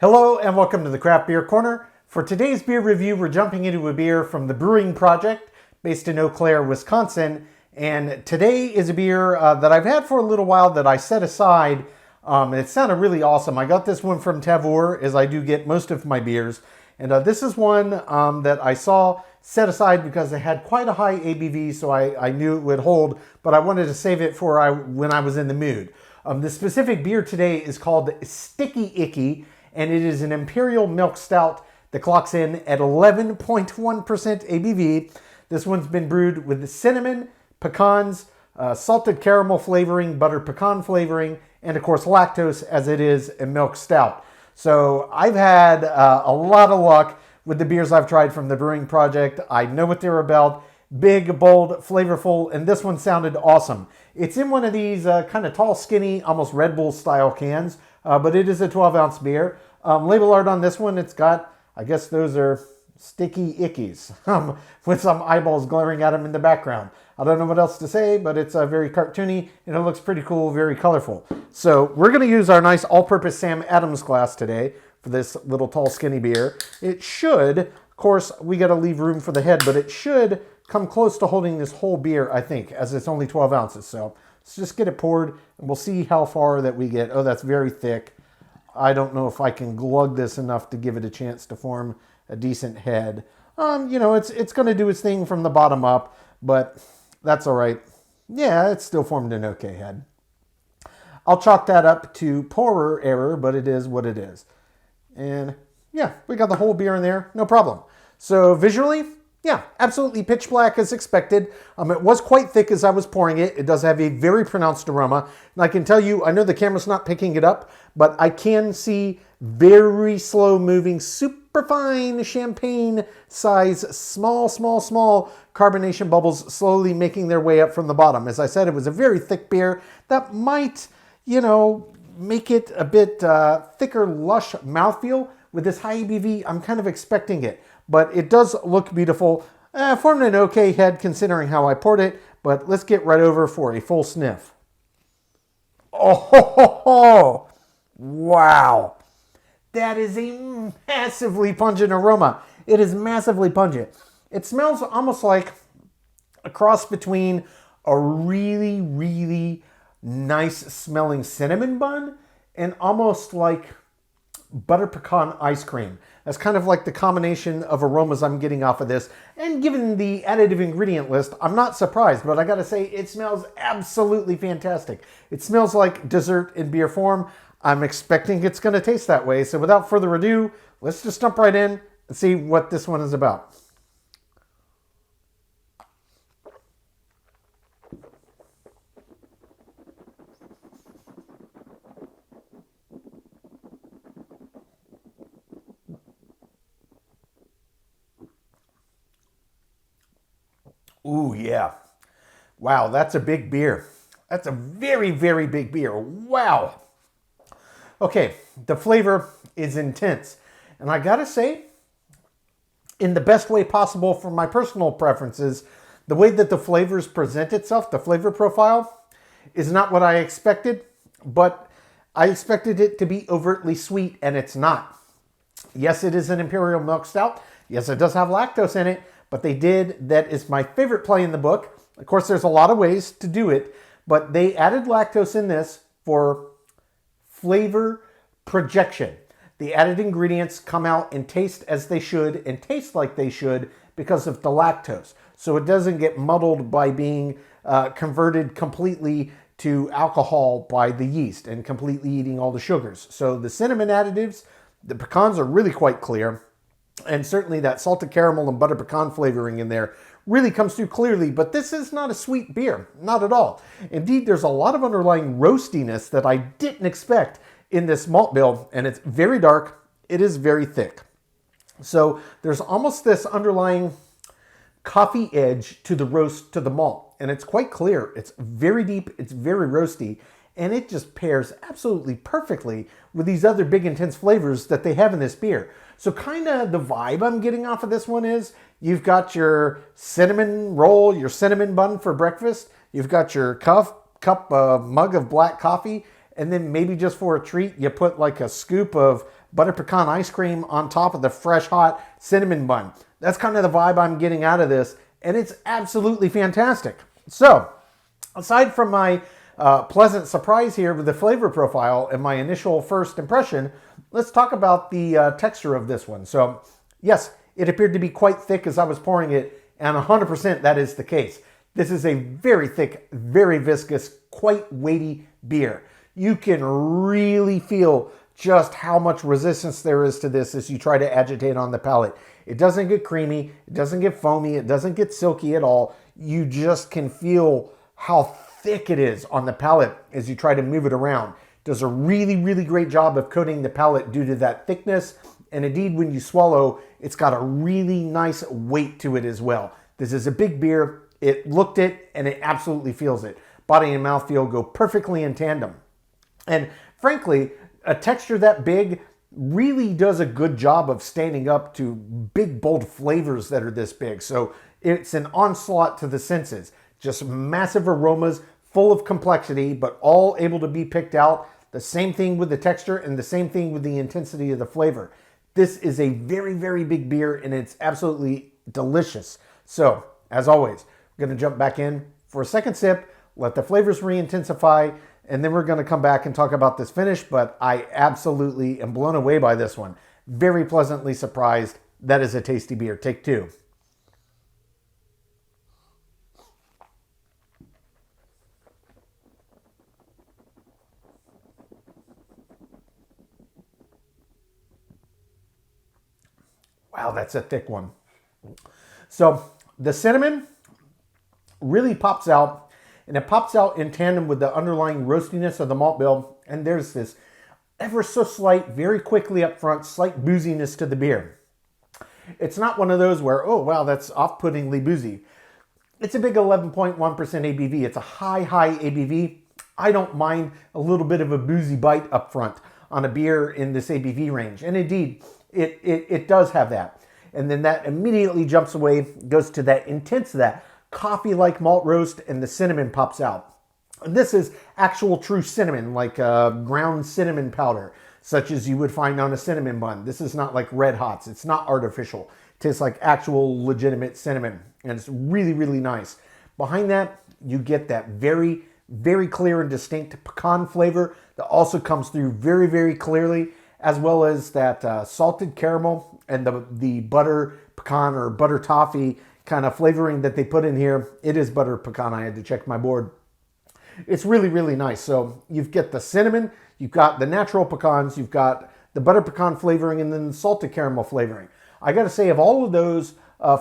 Hello and welcome to the Craft Beer Corner. For today's beer review, we're jumping into a beer from the Brewing Project based in Eau Claire, Wisconsin. And today is a beer that I've had for a little while that I set aside. It sounded really awesome. I got this one from Tavour, as I do get most of my beers. And this is one that I saw set aside because it had quite a high ABV, so I knew it would hold, but I wanted to save it for when I was in the mood. The specific beer today is called Sticky Icky, and it is an Imperial Milk Stout that clocks in at 11.1% ABV. This one's been brewed with cinnamon, pecans, salted caramel flavoring, buttered pecan flavoring, and of course lactose, as it is a milk stout. So I've had a lot of luck with the beers I've tried from the Brewing Project. I know what they're about. Big, bold, flavorful, and this one sounded awesome. It's in one of these kind of tall, skinny, almost Red Bull style cans, but it is a 12-ounce beer. Label art on this one, it's got, I guess those are sticky ickies with some eyeballs glaring at them in the background. I don't know what else to say, but it's very cartoony and it looks pretty cool, very colorful. So we're going to use our nice all-purpose Sam Adams glass today for this little tall, skinny beer. It should, of course, we got to leave room for the head, but it should come close to holding this whole beer, I think, as it's only 12 ounces. So let's just get it poured and we'll see how far that we get. Oh, that's very thick. I don't know if I can glug this enough to give it a chance to form a decent head. It's going to do its thing from the bottom up, but that's all right. Yeah, it's still formed an okay head. I'll chalk that up to pourer error, but it is what it is. And yeah, we got the whole beer in there, no problem. So visually, yeah, absolutely pitch black as expected. It was quite thick as I was pouring it. It does have a very pronounced aroma. And I can tell you, I know the camera's not picking it up, but I can see very slow moving, super fine champagne size, small carbonation bubbles slowly making their way up from the bottom. As I said, it was a very thick beer that might, make it a bit thicker, lush mouthfeel. With this high ABV, I'm kind of expecting it. But it does look beautiful. Formed an okay head considering how I poured it, but let's get right over for a full sniff. Oh, wow. That is a massively pungent aroma. It is massively pungent. It smells almost like a cross between a really, really nice smelling cinnamon bun and almost like butter pecan ice cream. That's kind of like the combination of aromas I'm getting off of this. And given the additive ingredient list, I'm not surprised, but I gotta say, it smells absolutely fantastic. It smells like dessert in beer form. I'm expecting it's gonna taste that way. So without further ado, let's just jump right in and see what this one is about. Ooh, yeah. Wow, that's a big beer. That's a very, very big beer. Wow. Okay, the flavor is intense. And I gotta say, in the best way possible for my personal preferences, the way that the flavors present itself, the flavor profile, is not what I expected, but I expected it to be overtly sweet, and it's not. Yes, it is an Imperial Milk Stout. Yes, it does have lactose in it, but that is my favorite play in the book. Of course, there's a lot of ways to do it, but they added lactose in this for flavor projection. The added ingredients come out and taste as they should and taste like they should because of the lactose. So it doesn't get muddled by being converted completely to alcohol by the yeast and completely eating all the sugars. So the cinnamon additives, the pecans are really quite clear. And certainly that salted caramel and butter pecan flavoring in there really comes through clearly, but this is not a sweet beer, not at all. Indeed, there's a lot of underlying roastiness that I didn't expect in this malt bill, and it's very dark, it is very thick. So there's almost this underlying coffee edge to the roast, to the malt, and it's quite clear. It's very deep, it's very roasty, and it just pairs absolutely perfectly with these other big intense flavors that they have in this beer. So kind of the vibe I'm getting off of this one is you've got your cinnamon roll, your cinnamon bun for breakfast. You've got your mug of black coffee. And then maybe just for a treat, you put like a scoop of butter pecan ice cream on top of the fresh hot cinnamon bun. That's kind of the vibe I'm getting out of this, and it's absolutely fantastic. So, aside from my pleasant surprise here with the flavor profile and my initial first impression, let's talk about the texture of this one. So, yes, it appeared to be quite thick as I was pouring it, and 100% that is the case. This is a very thick, very viscous, quite weighty beer. You can really feel just how much resistance there is to this as you try to agitate on the palate. It doesn't get creamy, it doesn't get foamy, it doesn't get silky at all. You just can feel how thick it is on the palate as you try to move it around. It does a really, really great job of coating the palate due to that thickness. And indeed, when you swallow, it's got a really nice weight to it as well. This is a big beer. It looked it, and it absolutely feels it. Body and mouthfeel go perfectly in tandem. And frankly, a texture that big really does a good job of standing up to big, bold flavors that are this big. So it's an onslaught to the senses. Just massive aromas, full of complexity, but all able to be picked out. The same thing with the texture and the same thing with the intensity of the flavor. This is a very, very big beer, and it's absolutely delicious. So, as always, we're going to jump back in for a second sip, let the flavors re-intensify, and then we're going to come back and talk about this finish, but I absolutely am blown away by this one. Very pleasantly surprised. That is a tasty beer. Take two. Wow, that's a thick one. So the cinnamon really pops out, and it pops out in tandem with the underlying roastiness of the malt bill. And there's this ever so slight, very quickly up front, slight booziness to the beer. It's not one of those where, oh, wow, that's off-puttingly boozy. It's a big 11.1% ABV. It's a high, high ABV. I don't mind a little bit of a boozy bite up front on a beer in this ABV range. And indeed, it does have that. And then that immediately jumps away, goes to that intense, that coffee-like malt roast, and the cinnamon pops out. This is actual true cinnamon, like ground cinnamon powder, such as you would find on a cinnamon bun. This is not like Red Hots. It's not artificial. It tastes like actual legitimate cinnamon, and it's really, really nice. Behind that, you get that very, very clear and distinct pecan flavor that also comes through very, very clearly, as well as that salted caramel and the butter pecan or butter toffee kind of flavoring that they put in here. It is butter pecan. I had to check my board. It's really, really nice. So you've got the cinnamon, you've got the natural pecans, you've got the butter pecan flavoring, and then the salted caramel flavoring. I got to say, of all of those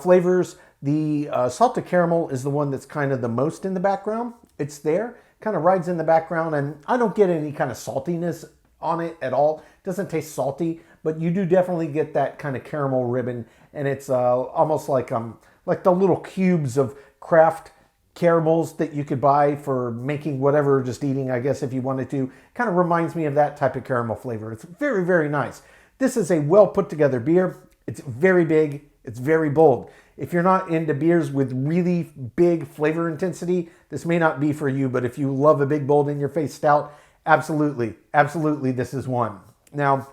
flavors, the salted caramel is the one that's kind of the most in the background. It's there, kind of rides in the background, and I don't get any kind of saltiness on it at all. It doesn't taste salty, but you do definitely get that kind of caramel ribbon, and it's almost like the little cubes of Kraft caramels that you could buy for making whatever, just eating, I guess, if you wanted to. Kind of reminds me of that type of caramel flavor. It's very, very nice. This is a well put together beer. It's very big. It's very bold. If you're not into beers with really big flavor intensity, this may not be for you, but if you love a big, bold, in-your-face stout, absolutely, absolutely, this is one. Now,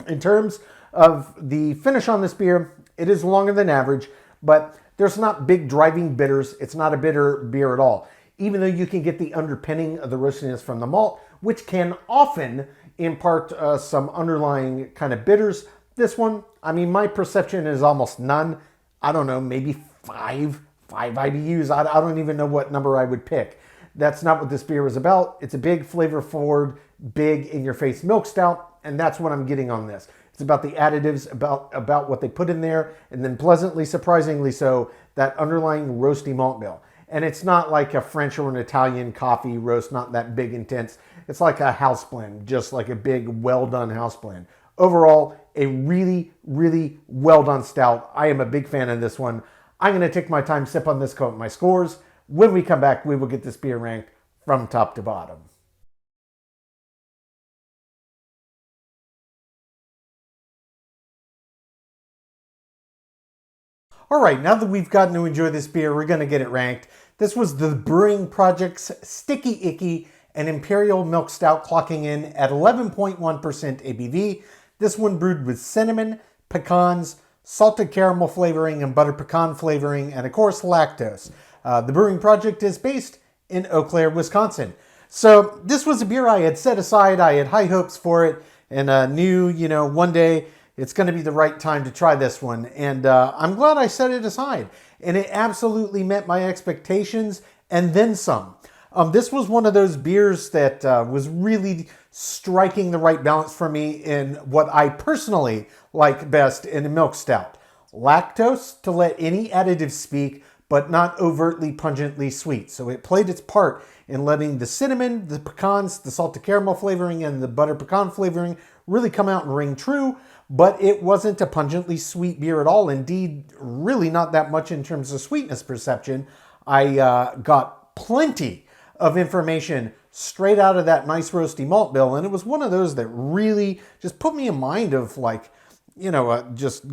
in terms of the finish on this beer, it is longer than average, but there's not big driving bitters. It's not a bitter beer at all, even though you can get the underpinning of the roastiness from the malt, which can often impart some underlying kind of bitters. This one, I mean, my perception is almost none. I don't know, maybe five IBUs. I don't even know what number I would pick. That's not what this beer is about. It's a big, flavor-forward, big, in-your-face milk stout, and that's what I'm getting on this. It's about the additives, about what they put in there, and then pleasantly, surprisingly so, that underlying roasty malt bill. And it's not like a French or an Italian coffee roast, not that big intense. It's like a house blend, just like a big, well-done house blend. Overall, a really, really well-done stout. I am a big fan of this one. I'm going to take my time, sip on this, quote my scores. When we come back, we will get this beer ranked from top to bottom. All right, now that we've gotten to enjoy this beer, we're going to get it ranked. This was the Brewing Project's Sticky Icky and Imperial Milk Stout, clocking in at 11.1% ABV. This one brewed with cinnamon, pecans, salted caramel flavoring, and butter pecan flavoring, and of course lactose. The Brewing Project is based in Eau Claire, Wisconsin. So this was a beer I had set aside. I had high hopes for it and knew, one day it's going to be the right time to try this one. And I'm glad I set it aside. And it absolutely met my expectations and then some. This was one of those beers that was really striking the right balance for me in what I personally like best in a milk stout. Lactose to let any additive speak, but not overtly pungently sweet. So it played its part in letting the cinnamon, the pecans, the salted caramel flavoring, and the butter pecan flavoring really come out and ring true, but it wasn't a pungently sweet beer at all. Indeed, really not that much in terms of sweetness perception. I got plenty of information straight out of that nice roasty malt bill, and it was one of those that really just put me in mind of just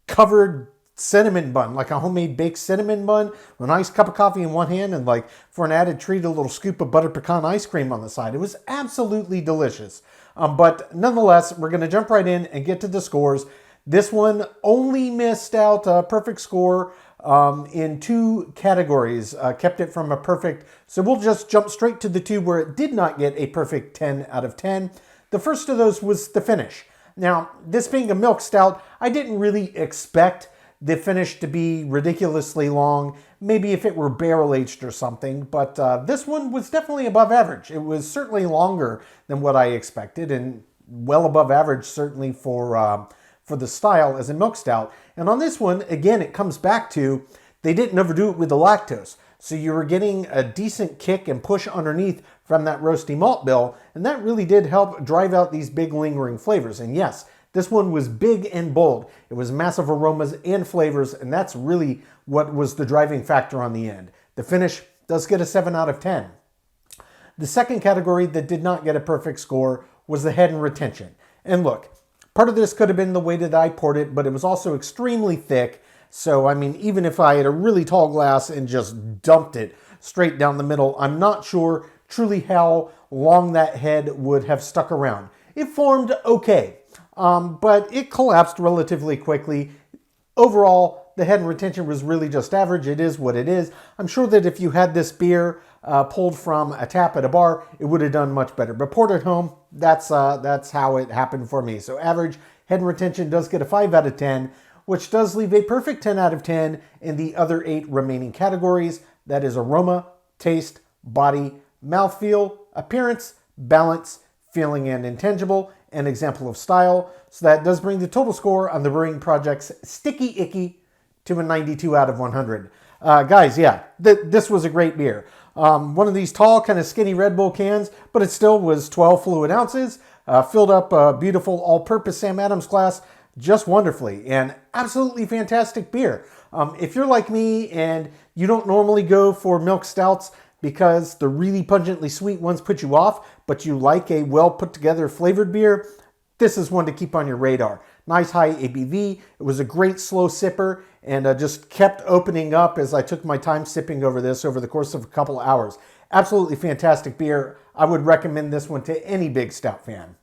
covered cinnamon bun, like a homemade baked cinnamon bun with a nice cup of coffee in one hand and for an added treat, a little scoop of butter pecan ice cream on the side. It was absolutely delicious. But nonetheless, we're going to jump right in and get to the scores. This one only missed out a perfect score in 2 categories, kept it from a perfect. So we'll just jump straight to the 2 where it did not get a perfect 10 out of 10. The first of those was the finish. Now, this being a milk stout, I didn't really expect the finish to be ridiculously long, maybe if it were barrel aged or something, but this one was definitely above average. It was certainly longer than what I expected and well above average certainly for the style as a milk stout. And on this one, again, it comes back to they didn't overdo it with the lactose. So you were getting a decent kick and push underneath from that roasty malt bill, and that really did help drive out these big lingering flavors. And yes, this one was big and bold. It was massive aromas and flavors, and that's really what was the driving factor on the end. The finish does get a 7 out of 10. The second category that did not get a perfect score was the head and retention. And look, part of this could have been the way that I poured it, but it was also extremely thick. So, even if I had a really tall glass and just dumped it straight down the middle, I'm not sure truly how long that head would have stuck around. It formed okay. But it collapsed relatively quickly. Overall, the head and retention was really just average. It is what it is. I'm sure that if you had this beer pulled from a tap at a bar, it would have done much better. But poured at home, that's how it happened for me. So average head and retention does get a 5 out of 10, which does leave a perfect 10 out of 10 in the other 8 remaining categories. That is aroma, taste, body, mouthfeel, appearance, balance, feeling, and intangible, an example of style. So that does bring the total score on the Brewing Project's Sticky Icky to a 92 out of 100. Guys, yeah, this was a great beer. One of these tall, kind of skinny Red Bull cans, but it still was 12 fluid ounces, filled up a beautiful all-purpose Sam Adams glass just wonderfully, and absolutely fantastic beer. If you're like me and you don't normally go for milk stouts because the really pungently sweet ones put you off, but you like a well put together flavored beer, this is one to keep on your radar. Nice high ABV. It was a great slow sipper and just kept opening up as I took my time sipping over this over the course of a couple hours. Absolutely fantastic beer. I would recommend this one to any big stout fan.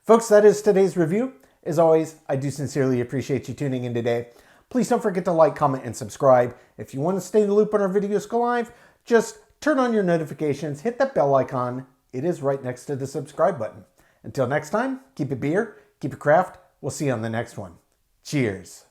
Folks, that is today's review. As always, I do sincerely appreciate you tuning in today. Please don't forget to like, comment, and subscribe. If you want to stay in the loop when our videos go live, just turn on your notifications, hit that bell icon. It is right next to the subscribe button. Until next time, keep it beer, keep it craft. We'll see you on the next one. Cheers.